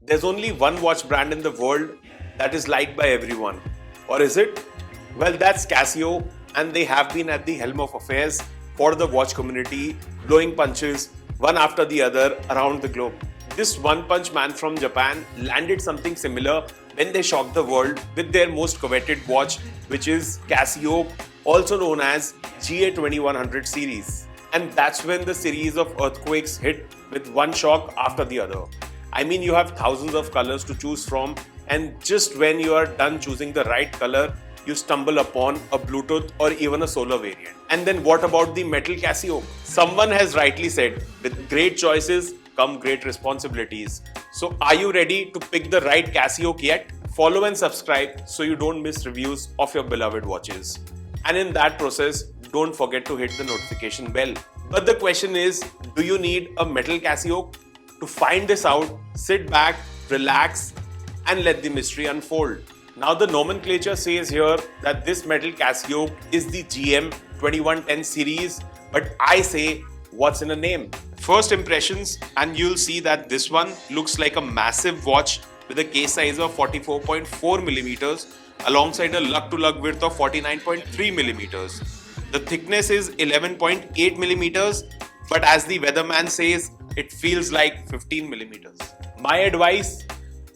There's only one watch brand in the world that is liked by everyone. Or is it? Well, that's Casio, and they have been at the helm of affairs for the watch community, blowing punches one after the other around the globe. This one-punch man from Japan landed something similar when they shocked the world with their most coveted watch, which is Casio, also known as GA-2100 series. And that's when the series of earthquakes hit with one shock after the other. I mean, you have thousands of colors to choose from, and just when you are done choosing the right color, you stumble upon a Bluetooth or even a solar variant. And then what about the metal Casio? Someone has rightly said, with great choices come great responsibilities. So are you ready to pick the right Casioak yet? Follow and subscribe so you don't miss reviews of your beloved watches. And in that process, don't forget to hit the notification bell. But the question is, do you need a metal Casio? To find this out, sit back, relax, and let the mystery unfold. Now the nomenclature says here that this metal Casio is the GM-2110 series, but I say, what's in a name? First impressions, and you'll see that this one looks like a massive watch with a case size of 44.4 millimeters alongside a lug-to-lug width of 49.3 millimeters. The thickness is 11.8 millimeters, but as the weatherman says, it feels like 15 millimeters. My advice,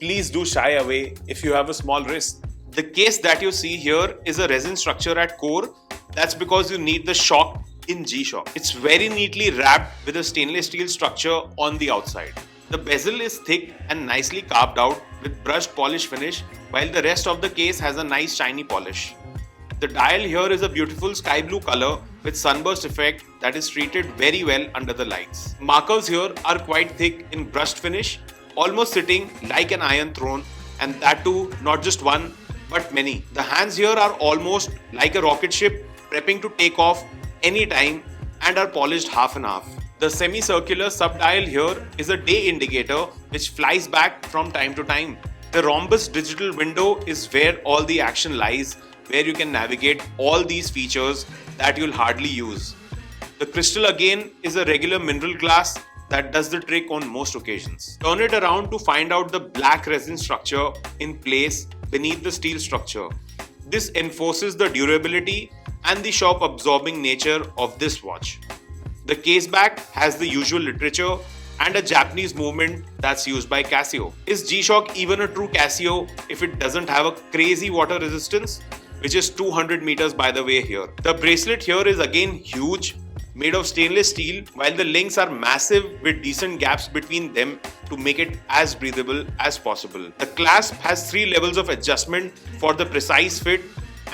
please do shy away if you have a small wrist. The case that you see here is a resin structure at core. That's because you need the shock in G-shock. It's very neatly wrapped with a stainless steel structure on the outside. The bezel is thick and nicely carved out with brushed polish finish, while the rest of the case has a nice shiny polish. The dial here is a beautiful sky blue color with sunburst effect that is treated very well under the lights. Markers here are quite thick in brushed finish, almost sitting like an iron throne, and that too not just one but many. The hands here are almost like a rocket ship prepping to take off anytime and are polished half and half. The semicircular subdial here is a day indicator which flies back from time to time. The rhombus digital window is where all the action lies, where you can navigate all these features that you'll hardly use. The crystal again is a regular mineral glass that does the trick on most occasions. Turn it around to find out the black resin structure in place beneath the steel structure. This enforces the durability and the shock absorbing nature of this watch. The case back has the usual literature and a Japanese movement that's used by Casio. Is G-shock even a true Casio if it doesn't have a crazy water resistance, which is 200 meters by the way here? The bracelet here is again huge, made of stainless steel, while the links are massive with decent gaps between them to make it as breathable as possible. The clasp has 3 levels of adjustment for the precise fit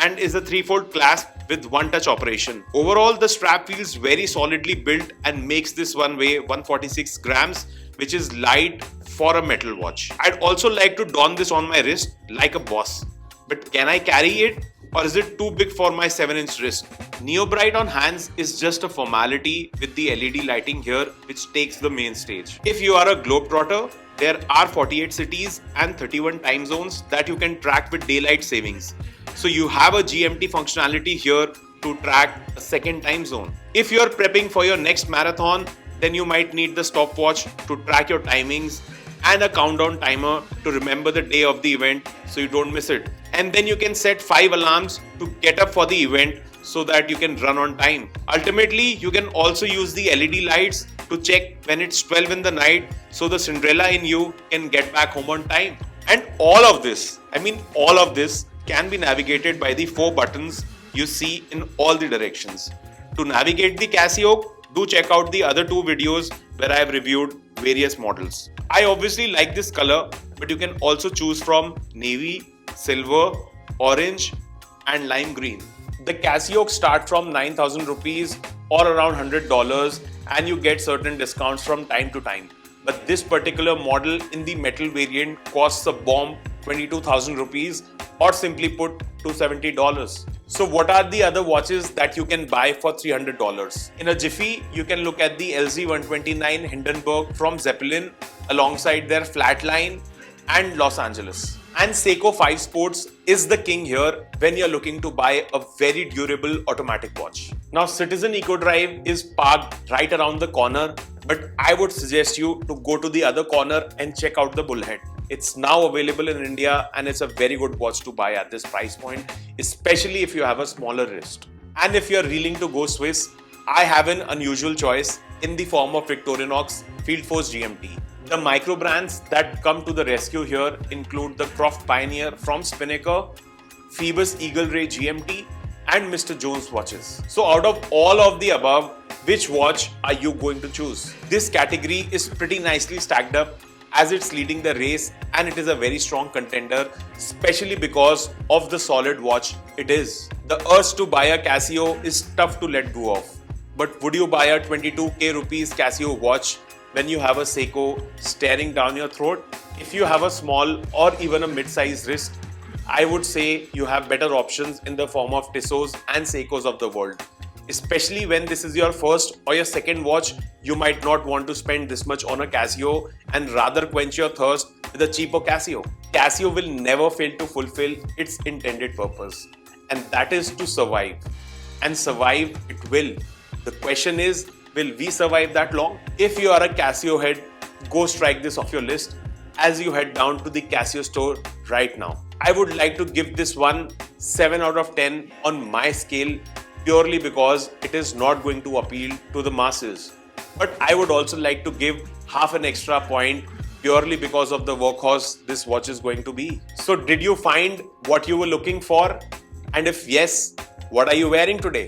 and is a 3-fold clasp with one-touch operation. Overall, the strap feels very solidly built and makes this one weigh 146 grams, which is light for a metal watch. I'd also like to don this on my wrist like a boss. But can I carry it? Or is it too big for my 7-inch wrist? Neobrite on hands is just a formality with the LED lighting here, which takes the main stage. If you are a globetrotter, there are 48 cities and 31 time zones that you can track with daylight savings. So you have a GMT functionality here to track a second time zone. If you are prepping for your next marathon, then you might need the stopwatch to track your timings and a countdown timer to remember the day of the event so you don't miss it. And then you can set 5 alarms to get up for the event so that you can run on time. Ultimately, you can also use the LED lights to check when it's 12 in the night so the Cinderella in you can get back home on time. And all of this can be navigated by the 4 buttons you see in all the directions. To navigate the Casio, do check out the other 2 videos where I have reviewed various models. I obviously like this color, but you can also choose from navy, silver, orange and lime green. The Casioaks start from 9,000 rupees or around $100, and you get certain discounts from time to time. But this particular model in the metal variant costs a bomb 22,000 rupees, or simply put $270. So what are the other watches that you can buy for $300? In a jiffy, you can look at the LZ-129 Hindenburg from Zeppelin alongside their Flatline and Los Angeles. And Seiko 5 Sports is the king here when you're looking to buy a very durable automatic watch. Now Citizen Eco Drive is parked right around the corner, but I would suggest you to go to the other corner and check out the Bullhead. It's now available in India and it's a very good watch to buy at this price point, especially if you have a smaller wrist. And if you're willing to go Swiss, I have an unusual choice in the form of Victorinox Field Force GMT. The micro brands that come to the rescue here include the Croft Pioneer from Spinnaker, Phoebus Eagle Ray GMT, and Mr. Jones watches. So out of all of the above, which watch are you going to choose? This category is pretty nicely stacked up as it's leading the race, and it is a very strong contender, especially because of the solid watch it is. The urge to buy a Casio is tough to let go of. But would you buy a 22k rupees Casio watch when you have a Seiko staring down your throat? If you have a small or even a mid-sized wrist, I would say you have better options in the form of Tissot's and Seikos of the world. Especially when this is your first or your second watch, you might not want to spend this much on a Casio and rather quench your thirst with a cheaper Casio. Casio will never fail to fulfill its intended purpose, and that is to survive. And survive it will. The question is, will we survive that long? If you are a Casio head, go strike this off your list as you head down to the Casio store right now. I would like to give this one 7 out of 10 on my scale, purely because it is not going to appeal to the masses. But I would also like to give half an extra point purely because of the workhorse this watch is going to be. So did you find what you were looking for? And if yes, what are you wearing today?